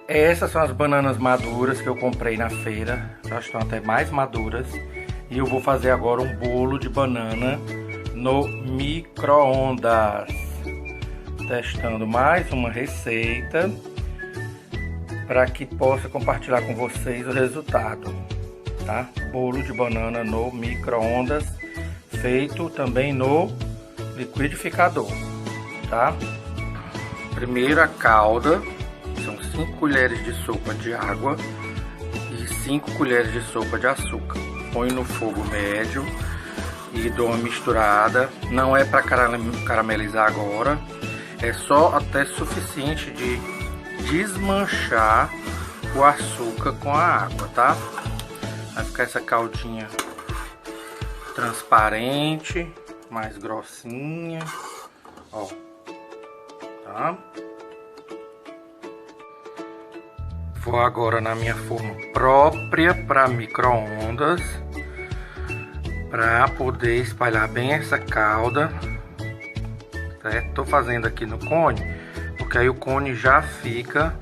Essas são as bananas maduras que eu comprei na feira. Já estão até mais maduras. E eu vou fazer agora um bolo de banana no micro-ondas. Testando mais uma receita para que possa compartilhar com vocês o resultado, tá? Bolo de banana no micro-ondas, feito também no liquidificador, tá? Primeiro a calda, são 5 colheres de sopa de água e 5 colheres de sopa de açúcar. Põe no fogo médio e dou uma misturada. Não é para caramelizar agora, é só até suficiente de desmanchar o açúcar com a água, tá? Vai ficar essa caldinha transparente, mais grossinha, ó, tá? Vou agora na minha forma própria para micro-ondas para poder espalhar bem essa calda, certo? Tô fazendo aqui no cone, porque aí o cone já fica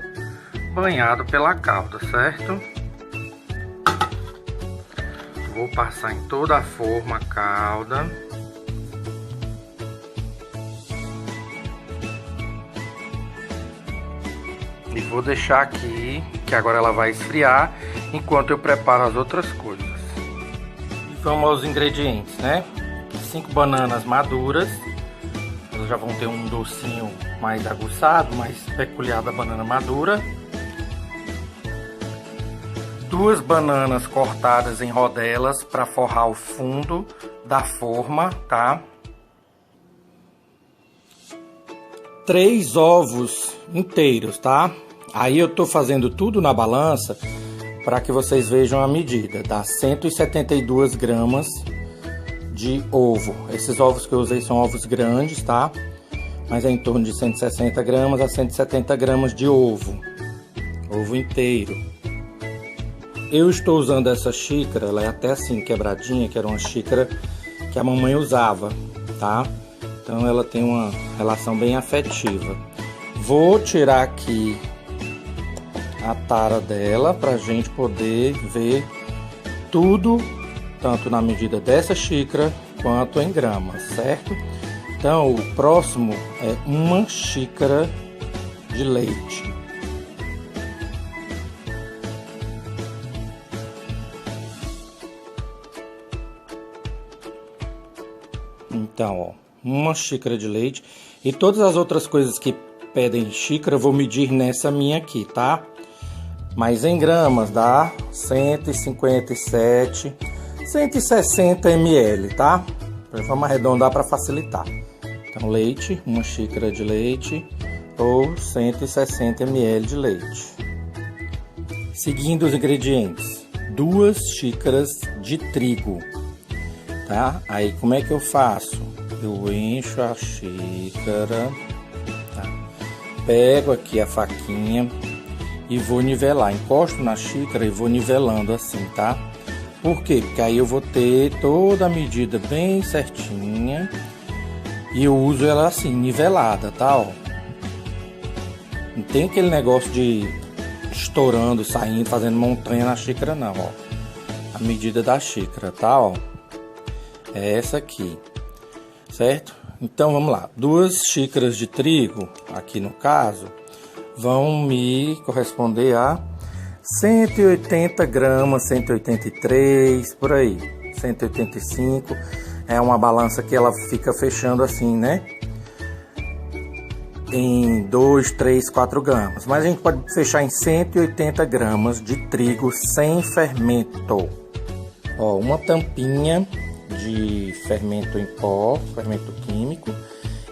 banhado pela calda, certo? Vou passar em toda a forma a calda. E vou deixar aqui, que agora ela vai esfriar, enquanto eu preparo as outras coisas. E vamos aos ingredientes, né? 5 bananas maduras. Elas já vão ter um docinho mais aguçado, mais peculiar da banana madura. 2 bananas cortadas em rodelas para forrar o fundo da forma, tá? 3 ovos inteiros, tá? Aí eu tô fazendo tudo na balança para que vocês vejam a medida. Dá 172 gramas de ovo. Esses ovos que eu usei são ovos grandes, tá? Mas é em torno de 160 gramas a 170 gramas de ovo. Ovo inteiro. Eu estou usando essa xícara, ela é até assim quebradinha, que era uma xícara que a mamãe usava, tá? Então ela tem uma relação bem afetiva. Vou tirar aqui a tara dela pra gente poder ver tudo, tanto na medida dessa xícara quanto em gramas, certo? Então o próximo é 1 xícara de leite. Então, ó, 1 xícara de leite. E todas as outras coisas que pedem xícara eu vou medir nessa minha aqui, tá? Mas em gramas dá 157, 160 ml, tá? Vamos arredondar para facilitar. Então leite, 1 xícara de leite ou 160 ml de leite. Seguindo os ingredientes, 2 xícaras de trigo, tá? Aí como é que eu faço? Eu encho a xícara, tá? Pego aqui a faquinha e vou nivelar, encosto na xícara e vou nivelando assim, tá? Por quê? Porque aí eu vou ter toda a medida bem certinha e eu uso ela assim, nivelada, tá? Ó. Não tem aquele negócio de estourando, saindo, fazendo montanha na xícara não, ó. A medida da xícara, tá? Ó. É essa aqui, certo? Então vamos lá, 2 xícaras de trigo, aqui no caso, vão me corresponder a 180 gramas, 183, por aí, 185. É uma balança que ela fica fechando assim, né? Em 2, 3, 4 gramas. Mas a gente pode fechar em 180 gramas de trigo sem fermento. Ó, uma tampinha de fermento em pó, fermento químico.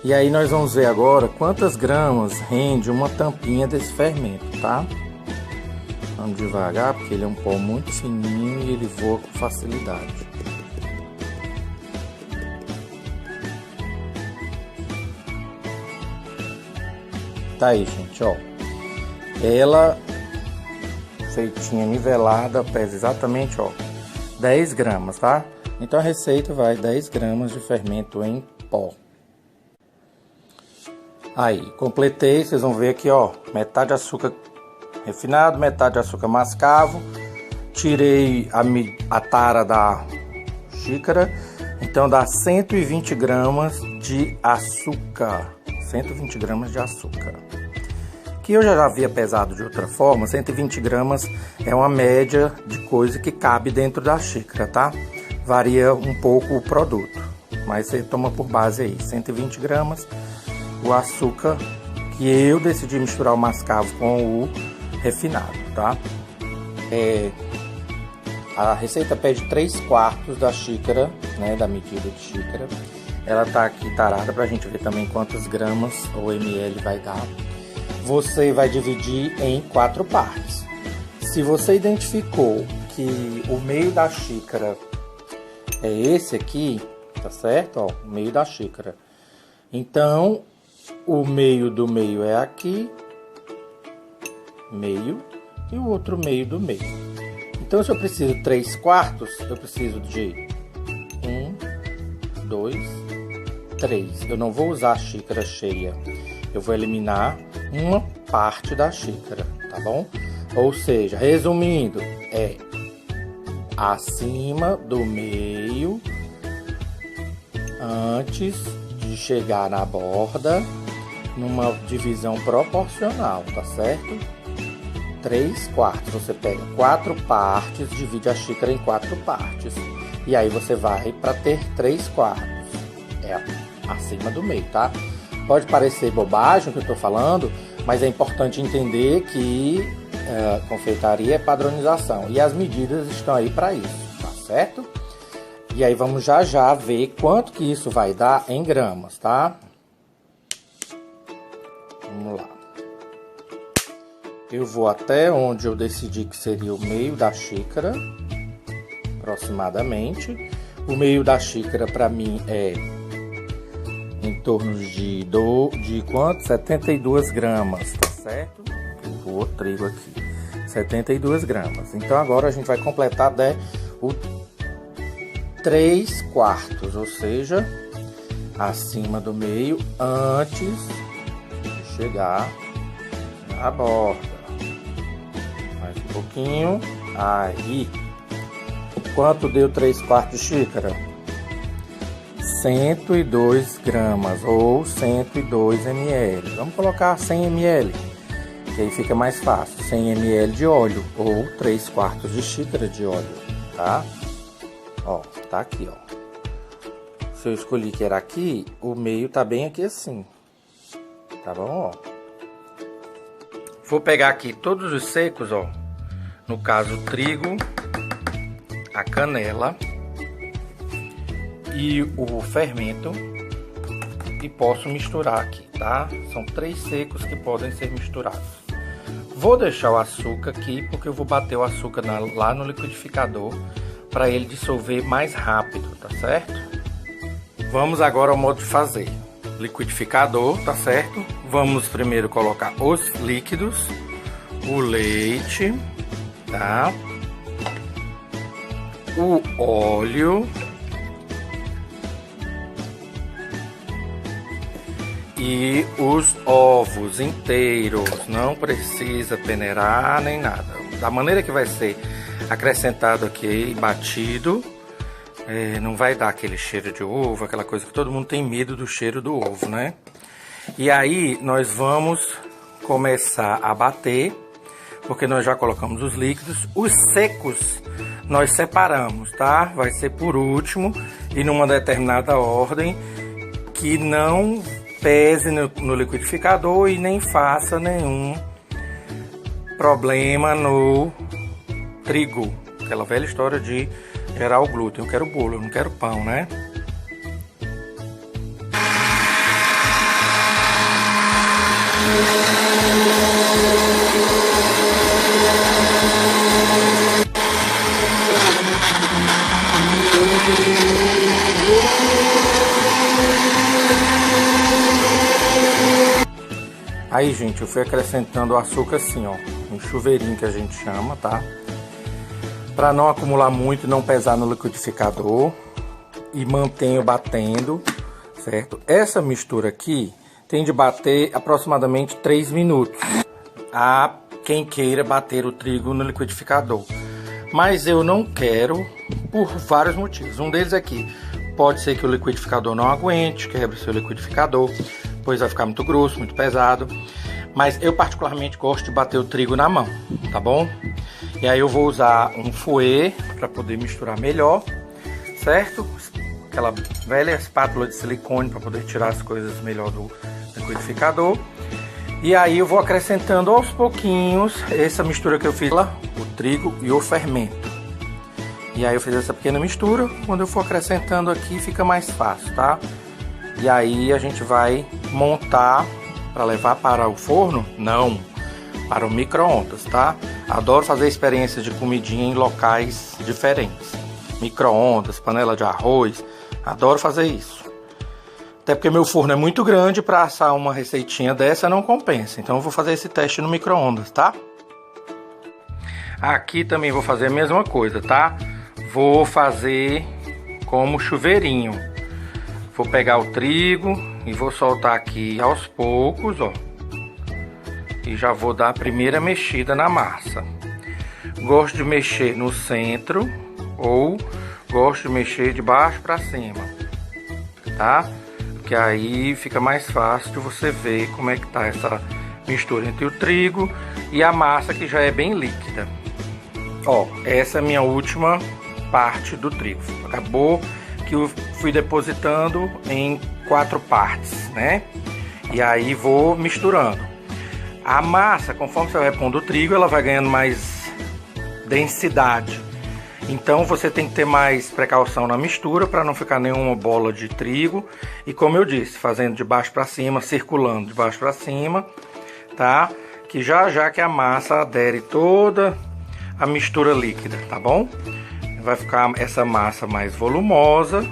E aí nós vamos ver agora quantas gramas rende uma tampinha desse fermento, tá? Vamos devagar, porque ele é um pó muito fininho e ele voa com facilidade. Tá aí, gente, ó. Ela, feitinha, nivelada, pesa exatamente, ó, 10 gramas, tá? Então a receita vai 10 gramas de fermento em pó. Aí, completei, vocês vão ver aqui, ó, metade de açúcar refinado, metade de açúcar mascavo. Tirei a tara da xícara, então dá 120 gramas de açúcar. 120 gramas de açúcar. Que eu já havia pesado de outra forma, 120 gramas é uma média de coisa que cabe dentro da xícara, tá? Varia um pouco o produto, mas você toma por base aí, 120 gramas. O açúcar que eu decidi misturar o mascavo com o refinado, tá? A receita pede 3/4 da xícara, né, da medida de xícara. Ela tá aqui tarada pra gente ver também quantas gramas ou ml vai dar. Você vai dividir em 4 partes. Se você identificou que o meio da xícara é esse aqui, tá certo? Ó, o meio da xícara. Então, o meio do meio é aqui, meio, e o outro meio do meio. Então, se eu preciso 3/4, eu preciso de 1, 2, 3. Eu não vou usar a xícara cheia. Eu vou eliminar uma parte da xícara, tá bom? Ou seja, resumindo, é acima do meio, antes de chegar na borda, numa divisão proporcional, tá certo? 3/4, você pega 4 partes, divide a xícara em 4 partes. E aí você vai para ter 3/4. É acima do meio, tá? Pode parecer bobagem o que eu tô falando, mas é importante entender que confeitaria é padronização. E as medidas estão aí para isso, tá certo? E aí vamos já ver quanto que isso vai dar em gramas, tá? Vamos lá. Eu vou até onde eu decidi que seria o meio da xícara, aproximadamente. O meio da xícara para mim é em torno de quanto? 72 gramas, tá certo? Eu vou trigo aqui, 72 gramas. Então agora a gente vai completar o 3/4, ou seja, acima do meio, antes de chegar na borda. Mais um pouquinho. Aí. Quanto deu 3/4 de xícara? 102 gramas ou 102 ml. Vamos colocar 100 ml, que aí fica mais fácil. 100 ml de óleo ou 3/4 de xícara de óleo, tá? Ó, tá aqui, ó. Se eu escolhi que era aqui, o meio tá bem aqui assim. Tá bom, ó. Vou pegar aqui todos os secos, ó. No caso, o trigo, a canela e o fermento, e posso misturar aqui, tá? São 3 secos que podem ser misturados. Vou deixar o açúcar aqui porque eu vou bater o açúcar lá no liquidificador para ele dissolver mais rápido, tá certo? Vamos agora ao modo de fazer. Liquidificador, tá certo? Vamos primeiro colocar os líquidos, o leite, tá? O óleo e os ovos inteiros. Não precisa peneirar nem nada. Da maneira que vai ser acrescentado aqui, batido, não vai dar aquele cheiro de ovo, aquela coisa que todo mundo tem medo do cheiro do ovo, né? E aí nós vamos começar a bater, porque nós já colocamos os líquidos. Os secos nós separamos, tá? Vai ser por último e numa determinada ordem, que não pese no liquidificador e nem faça nenhum problema no trigo. Aquela velha história de gerar o glúten. Eu quero bolo, eu não quero pão, né? Aí, gente, eu fui acrescentando o açúcar assim, ó, um chuveirinho que a gente chama, tá? Para não acumular muito e não pesar no liquidificador. E mantenho batendo, certo? Essa mistura aqui tem de bater aproximadamente 3 minutos. A quem queira bater o trigo no liquidificador. Mas eu não quero por vários motivos. Um deles é que pode ser que o liquidificador não aguente, quebre o seu liquidificador, pois vai ficar muito grosso, muito pesado. Mas eu particularmente gosto de bater o trigo na mão, tá bom? E aí eu vou usar um fouet para poder misturar melhor, certo? Aquela velha espátula de silicone para poder tirar as coisas melhor do liquidificador. E aí eu vou acrescentando aos pouquinhos essa mistura que eu fiz lá, o trigo e o fermento. E aí eu fiz essa pequena mistura, quando eu for acrescentando aqui fica mais fácil, tá? E aí a gente vai montar para levar para o forno? Não, para o micro-ondas, tá? Adoro fazer experiências de comidinha em locais diferentes. Micro-ondas, panela de arroz, adoro fazer isso. Até porque meu forno é muito grande, para assar uma receitinha dessa não compensa. Então eu vou fazer esse teste no micro-ondas, tá? Aqui também vou fazer a mesma coisa, tá? Vou fazer como chuveirinho. Vou pegar o trigo e vou soltar aqui aos poucos, ó. E já vou dar a primeira mexida na massa. Gosto de mexer no centro ou gosto de mexer de baixo para cima, tá? Porque aí fica mais fácil de você ver como é que tá essa mistura entre o trigo e a massa, que já é bem líquida. Ó, essa é a minha última parte do trigo. Acabou que eu fui depositando em 4 partes, né? E aí vou misturando. A massa, conforme você vai pondo o trigo, ela vai ganhando mais densidade. Então você tem que ter mais precaução na mistura para não ficar nenhuma bola de trigo. E como eu disse, fazendo de baixo para cima, circulando de baixo para cima, tá? Que já que a massa adere toda a mistura líquida, tá bom? Vai ficar essa massa mais volumosa,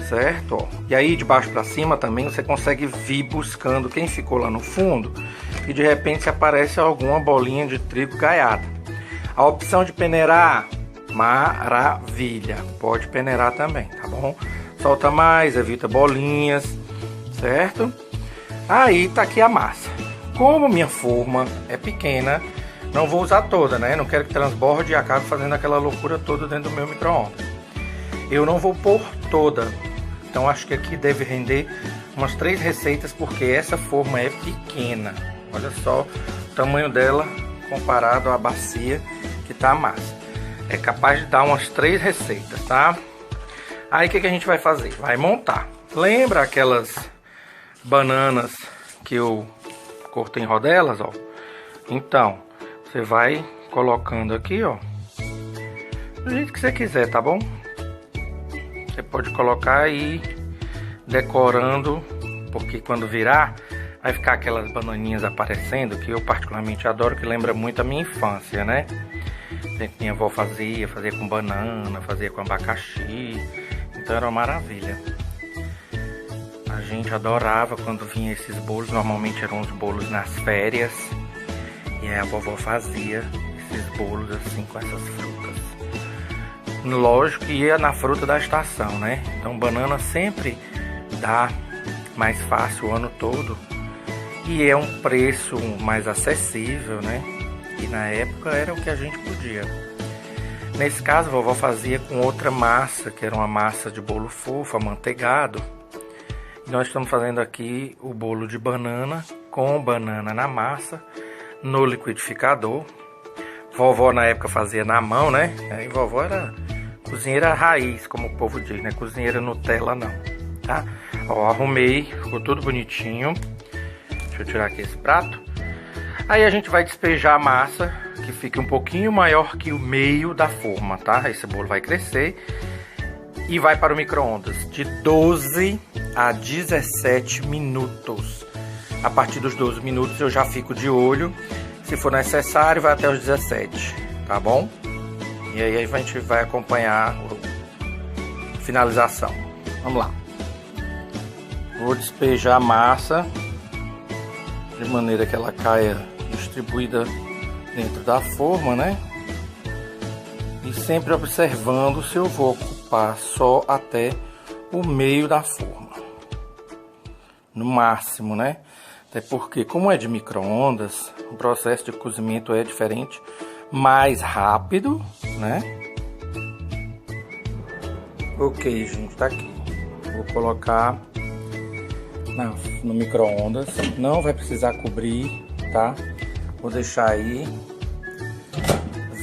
certo? Ó. E aí de baixo para cima também você consegue vir buscando quem ficou lá no fundo e de repente aparece alguma bolinha de trigo caiada. A opção de peneirar, maravilha, pode peneirar também, tá bom? Solta mais, evita bolinhas, certo? Aí tá aqui a massa. Como minha forma é pequena, não vou usar toda, né? Não quero que transborde e acabe fazendo aquela loucura toda dentro do meu micro-ondas. Eu não vou pôr toda. Então acho que aqui deve render umas 3 receitas, porque essa forma é pequena. Olha só o tamanho dela comparado à bacia que tá a massa. É capaz de dar umas 3 receitas, tá? Aí o que a gente vai fazer? Vai montar. Lembra aquelas bananas que eu cortei em rodelas, ó? Então, você vai colocando aqui, ó, do jeito que você quiser, tá bom? Você pode colocar aí decorando, porque quando virar vai ficar aquelas bananinhas aparecendo, que eu particularmente adoro, que lembra muito a minha infância, né? Minha avó fazia com banana, fazia com abacaxi, então era uma maravilha. A gente adorava quando vinha esses bolos, normalmente eram os bolos nas férias. E aí a vovó fazia esses bolos assim com essas frutas. Lógico que ia na fruta da estação, né? Então banana sempre dá mais fácil o ano todo. E é um preço mais acessível, né? E na época era o que a gente podia. Nesse caso a vovó fazia com outra massa, que era uma massa de bolo fofo, amanteigado. E nós estamos fazendo aqui o bolo de banana, com banana na massa, no liquidificador. Vovó na época fazia na mão, né? E vovó era cozinheira raiz, como o povo diz, né? Cozinheira Nutella não, tá? Ó, arrumei, ficou tudo bonitinho. Deixa eu tirar aqui esse prato. Aí a gente vai despejar a massa, que fique um pouquinho maior que o meio da forma, tá? Esse bolo vai crescer e vai para o micro-ondas de 12 a 17 minutos. A partir dos 12 minutos eu já fico de olho. Se for necessário, vai até os 17, tá bom? E aí a gente vai acompanhar a finalização. Vamos lá. Vou despejar a massa de maneira que ela caia distribuída dentro da forma, né? E sempre observando se eu vou ocupar só até o meio da forma. No máximo, né? Até porque, como é de micro-ondas, o processo de cozimento é diferente, mais rápido, né? Ok, gente, tá aqui. Vou colocar no micro-ondas. Não vai precisar cobrir, tá? Vou deixar aí.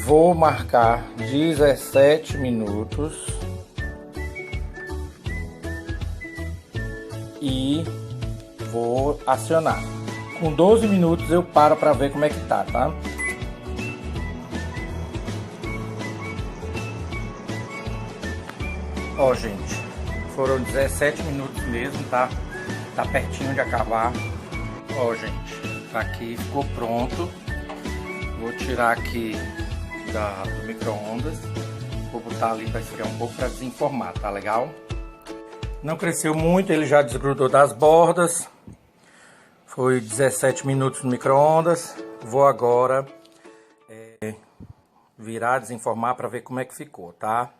Vou marcar 17 minutos. E vou acionar. Com 12 minutos eu paro para ver como é que tá? Ó, gente, foram 17 minutos mesmo, tá? Tá pertinho de acabar. Ó, gente, tá aqui, ficou pronto. Vou tirar aqui do micro-ondas. Vou botar ali para esfriar um pouco para desenformar, tá legal? Não cresceu muito, ele já desgrudou das bordas. Foi 17 minutos no micro-ondas. Vou agora virar, desenformar para ver como é que ficou, tá?